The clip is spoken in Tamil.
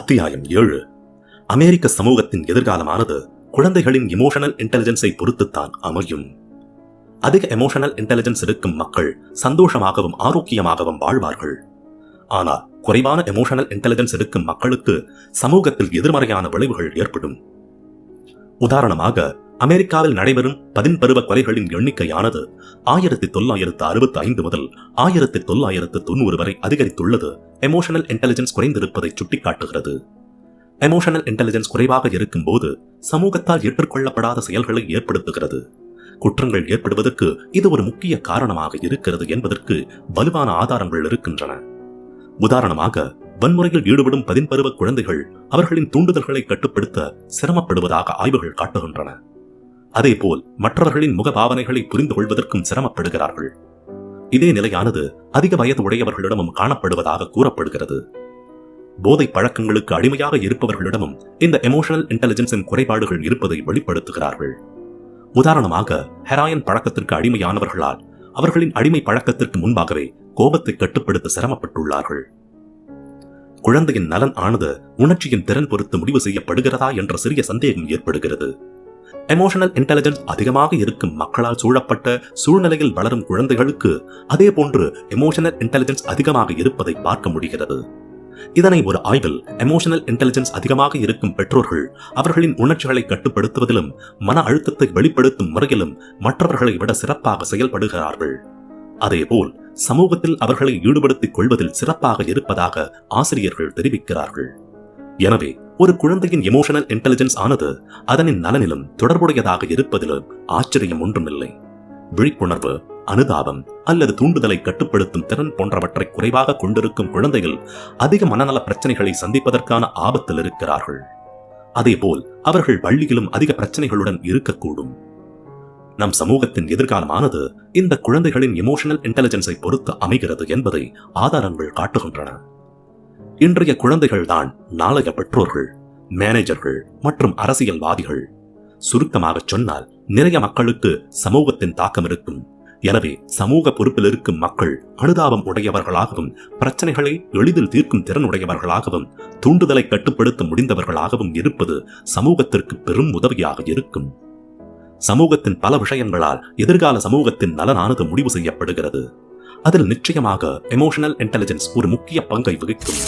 அத்தியாயம் 7. அமெரிக்க சமூகத்தின் எதிர்காலமானது குழந்தைகளின் எமோஷனல் இன்டெலிஜென்ஸை பொறுத்துத்தான் அமையும். அதிக எமோஷனல் இன்டெலிஜென்ஸ் இருக்கும் மக்கள் சந்தோஷமாகவும் ஆரோக்கியமாகவும் வாழ்வார்கள். ஆனால் குறைவான எமோஷனல் இன்டெலிஜென்ஸ் இருக்கும் மக்களுக்கு சமூகத்தில் எதிர்மறையான விளைவுகள் ஏற்படும். உதாரணமாக, அமெரிக்காவில் நடைபெறும் 10 பருவ கொலைகளின் எண்ணிக்கையானது 1965 முதல் 1990 வரை அதிகரித்துள்ளது எமோஷனல் இன்டெலிஜென்ஸ் குறைந்திருப்பதை சுட்டிக்காட்டுகிறது. எமோஷனல் இன்டெலிஜென்ஸ் குறைவாக இருக்கும் போது சமூகத்தால் ஏற்றுக்கொள்ளப்படாத செயல்களை ஏற்படுத்துகிறது. குற்றங்கள் ஏற்படுவதற்கு இது ஒரு முக்கிய காரணமாக இருக்கிறது என்பதற்கு வலுவான ஆதாரங்கள் இருக்கின்றன. உதாரணமாக, வன்முறையில் ஈடுபடும் 10 பருவ குழந்தைகள் அவர்களின் தூண்டுதல்களை கட்டுப்படுத்த சிரமப்படுவதாக ஆய்வுகள் காட்டுகின்றன. அதேபோல் மற்றவர்களின் முகபாவனைகளை புரிந்து கொள்வதற்கும் சிரமப்படுகிறார்கள். இதே நிலையானது அதிக வயது உடையவர்களிடமும் காணப்படுவதாக கூறப்படுகிறது. போதை பழக்கங்களுக்கு அடிமையாக இருப்பவர்களிடமும் இந்த எமோஷனல் இன்டெலிஜென்ஸின் குறைபாடுகள் இருப்பதை வெளிப்படுத்துகிறார்கள். உதாரணமாக, ஹெராயின் பழக்கத்திற்கு அடிமையானவர்களால் அவர்களின் அடிமை பழக்கத்திற்கு முன்பாகவே கோபத்தை கட்டுப்படுத்த சிரமப்பட்டுள்ளார்கள். குழந்தையின் நலன் ஆனது உணர்ச்சியின் திறன் பொறுத்து முடிவு செய்யப்படுகிறதா என்ற சிறிய சந்தேகம் ஏற்படுகிறது. எமோஷனல் இன்டெலிஜென்ஸ் அதிகமாக இருக்கும் மக்களால் சூழப்பட்ட சூழ்நிலையில் வளரும் குழந்தைகளுக்கு அதே போன்று எமோஷனல் இன்டெலிஜென்ஸ் அதிகமாக இருப்பதை பார்க்க முடிகிறது. இதனை ஒரு ஆய்வில் எமோஷனல் இன்டெலிஜென்ஸ் அதிகமாக இருக்கும் பெற்றோர்கள் அவர்களின் உணர்ச்சிகளை கட்டுப்படுத்துவதிலும் மன அழுத்தத்தை வெளிப்படுத்தும் முறையிலும் மற்றவர்களை விட சிறப்பாக செயல்படுகிறார்கள். அதேபோல் சமூகத்தில் அவர்களை ஈடுபடுத்திக் கொள்வதில் சிறப்பாக இருப்பதாக ஆசிரியர்கள் தெரிவிக்கிறார்கள். எனவே ஒரு குழந்தையின் எமோஷனல் இன்டெலிஜென்ஸ் ஆனது அதனின் நலனிலும் தொடர்புடையதாக இருப்பதிலும் ஆச்சரியம் ஒன்றுமில்லை. விழிப்புணர்வு, அனுதாபம் அல்லது தூண்டுதலை கட்டுப்படுத்தும் திறன் போன்றவற்றை குறைவாக கொண்டிருக்கும் குழந்தைகள் அதிக மனநல பிரச்சனைகளை சந்திப்பதற்கான ஆபத்தில் இருக்கிறார்கள். அதேபோல் அவர்கள் பள்ளியிலும் அதிக பிரச்சனைகளுடன் இருக்கக்கூடும். நம் சமூகத்தின் எதிர்காலமானது இந்த குழந்தைகளின் எமோஷனல் இன்டெலிஜென்ஸை பொறுத்து அமைகிறது என்பதை ஆதாரங்கள் காட்டுகின்றன. இன்றைய குழந்தைகள் தான் நாளைய பெற்றோர்கள், மேனேஜர்கள் மற்றும் அரசியல்வாதிகள். சுருக்கமாக சொன்னால், நிறைய மக்களுக்கு சமூகத்தின் தாக்கம் இருக்கும். எனவே சமூக பொறுப்பில் இருக்கும் மக்கள் அனுதாபம் உடையவர்களாகவும் பிரச்சனைகளை எளிதில் தீர்க்கும் திறன் உடையவர்களாகவும் தூண்டுதலை கட்டுப்படுத்த முடிந்தவர்களாகவும் இருப்பது சமூகத்திற்கு பெரும் உதவியாக இருக்கும். சமூகத்தின் பல விஷயங்களால் எதிர்கால சமூகத்தின் நலனானது முடிவு செய்யப்படுகிறது. அதில் நிச்சயமாக எமோஷனல் இன்டெலிஜென்ஸ் ஒரு முக்கிய பங்கை வகிக்கும்.